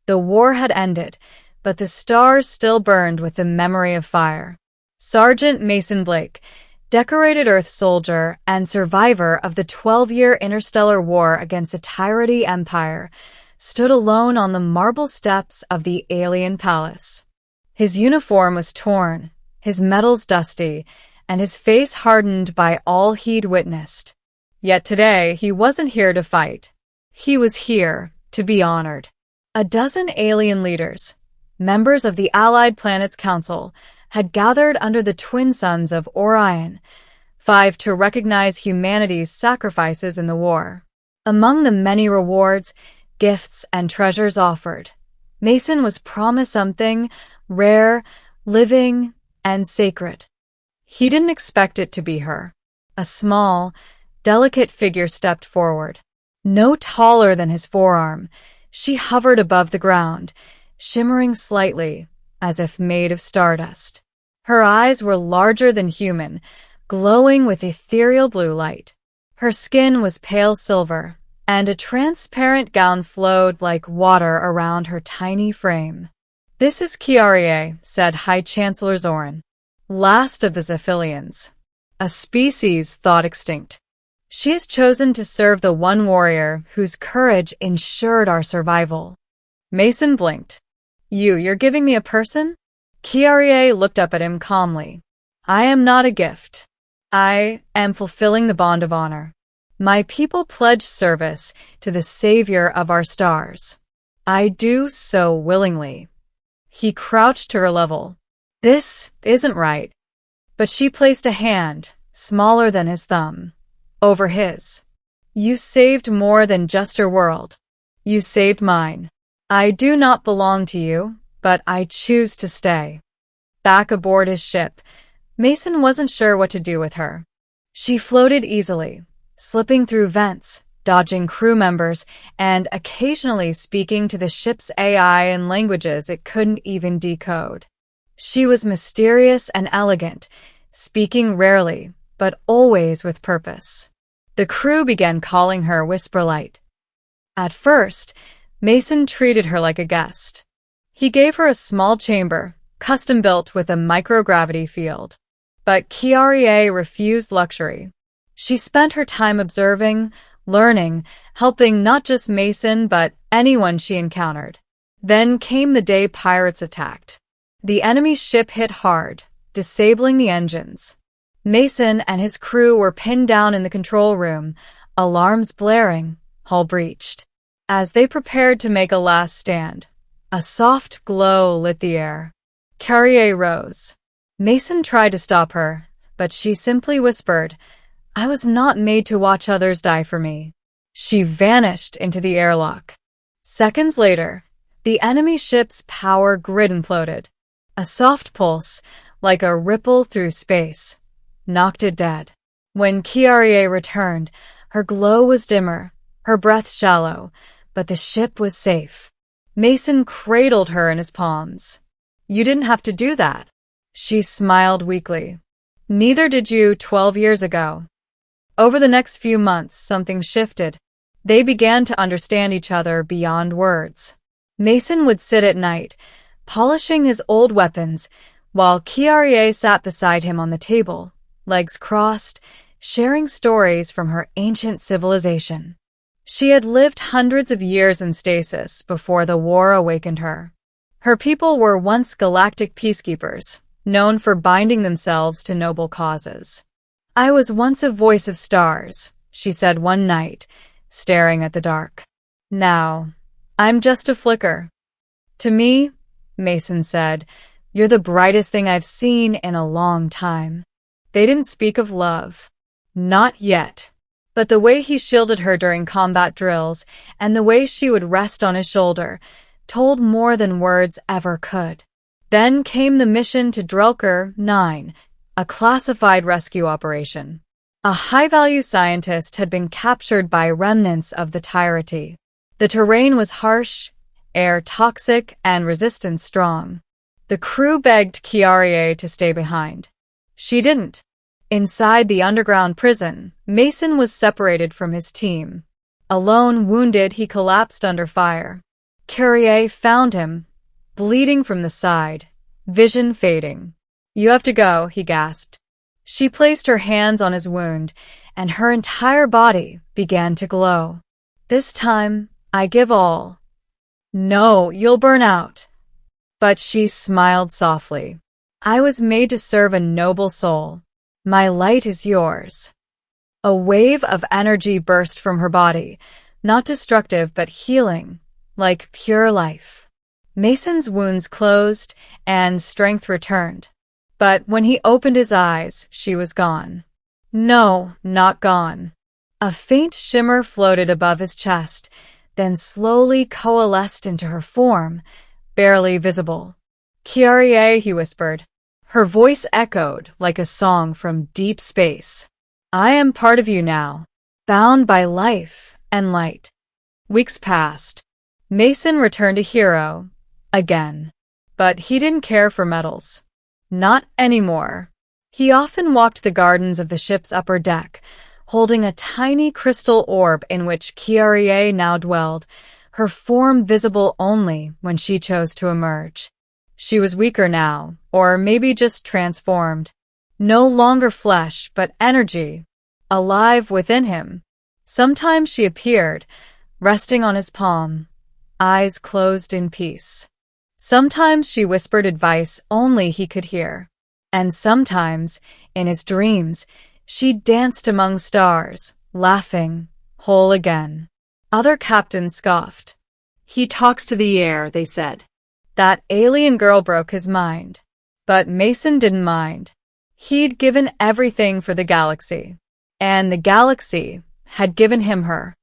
The war had ended, but the stars still burned with the memory of fire. Sergeant Mason Blake, decorated Earth soldier and survivor of the 12-year interstellar war against the Tyrity Empire, stood alone on the marble steps of the alien palace. His uniform was torn, his medals dusty, and his face hardened by all he'd witnessed. Yet today, he wasn't here to fight. He was here to be honored. A dozen alien leaders, members of the Allied Planets Council, had gathered under the twin suns of Orion, 5 to recognize humanity's sacrifices in the war. Among the many rewards, gifts, and treasures offered, Mason was promised something rare, living, and sacred. He didn't expect it to be her. A small, delicate figure stepped forward. No taller than his forearm, she hovered above the ground, shimmering slightly, as if made of stardust. Her eyes were larger than human, glowing with ethereal blue light. Her skin was pale silver, and a transparent gown flowed like water around her tiny frame. "This is Kiarie," said High Chancellor Zoran, last of the Zephilians, a species thought extinct. "She has chosen to serve the one warrior whose courage ensured our survival." Mason blinked. You're giving me a person?" Kiarie looked up at him calmly. "I am not a gift. I am fulfilling the bond of honor. My people pledge service to the savior of our stars. I do so willingly." He crouched to her level. "This isn't right." But she placed a hand, smaller than his thumb, over his. "You saved more than just your world. You saved mine. I do not belong to you, but I choose to stay." Back aboard his ship, Mason wasn't sure what to do with her. She floated easily, slipping through vents, dodging crew members, and occasionally speaking to the ship's AI in languages it couldn't even decode. She was mysterious and elegant, speaking rarely, but always with purpose. The crew began calling her Whisperlight. At first, Mason treated her like a guest. He gave her a small chamber, custom-built with a microgravity field. But Kiarie refused luxury. She spent her time observing, learning, helping not just Mason but anyone she encountered. Then came the day pirates attacked. The enemy ship hit hard, disabling the engines. Mason and his crew were pinned down in the control room, alarms blaring, hull breached. As they prepared to make a last stand, a soft glow lit the air. Kiarie rose. Mason tried to stop her, but she simply whispered, "I was not made to watch others die for me." She vanished into the airlock. Seconds later, the enemy ship's power grid imploded. A soft pulse, like a ripple through space, knocked it dead. When Kiarie returned, her glow was dimmer, her breath shallow, but the ship was safe. Mason cradled her in his palms. "You didn't have to do that." She smiled weakly. "Neither did you 12 years ago." Over the next few months, something shifted. They began to understand each other beyond words. Mason would sit at night, polishing his old weapons, while Kiarie sat beside him on the table, legs crossed, sharing stories from her ancient civilization. She had lived hundreds of years in stasis before the war awakened her. Her people were once galactic peacekeepers, known for binding themselves to noble causes. "I was once a voice of stars," she said one night, staring at the dark. "Now, I'm just a flicker." "To me," Mason said, "you're the brightest thing I've seen in a long time." They didn't speak of love. Not yet. But the way he shielded her during combat drills, and the way she would rest on his shoulder, told more than words ever could. Then came the mission to Drelker 9, a classified rescue operation. A high-value scientist had been captured by remnants of the Tyrity. The terrain was harsh, air toxic, and resistance strong. The crew begged Kiarie to stay behind. She didn't. Inside the underground prison, Mason was separated from his team. Alone, wounded, he collapsed under fire. Kyrie found him, bleeding from the side, vision fading. "You have to go," he gasped. She placed her hands on his wound, and her entire body began to glow. "This time, I give all." "No, you'll burn out." But she smiled softly. "I was made to serve a noble soul. My light is yours." A wave of energy burst from her body, not destructive but healing, like pure life. Mason's wounds closed and strength returned. But when he opened his eyes, she was gone. No, not gone. A faint shimmer floated above his chest, then slowly coalesced into her form, barely visible. "Kyrie," he whispered. Her voice echoed like a song from deep space. "I am part of you now, bound by life and light." Weeks passed. Mason returned a hero, again. But he didn't care for medals. Not anymore. He often walked the gardens of the ship's upper deck, holding a tiny crystal orb in which Kyrie now dwelled, her form visible only when she chose to emerge. She was weaker now, or maybe just transformed. No longer flesh, but energy, alive within him. Sometimes she appeared, resting on his palm, eyes closed in peace. Sometimes she whispered advice only he could hear. And sometimes, in his dreams, she danced among stars, laughing, whole again. Other captains scoffed. "He talks to the air," they said. That alien girl broke his mind. But Mason didn't mind. He'd given everything for the galaxy. And the galaxy had given him her.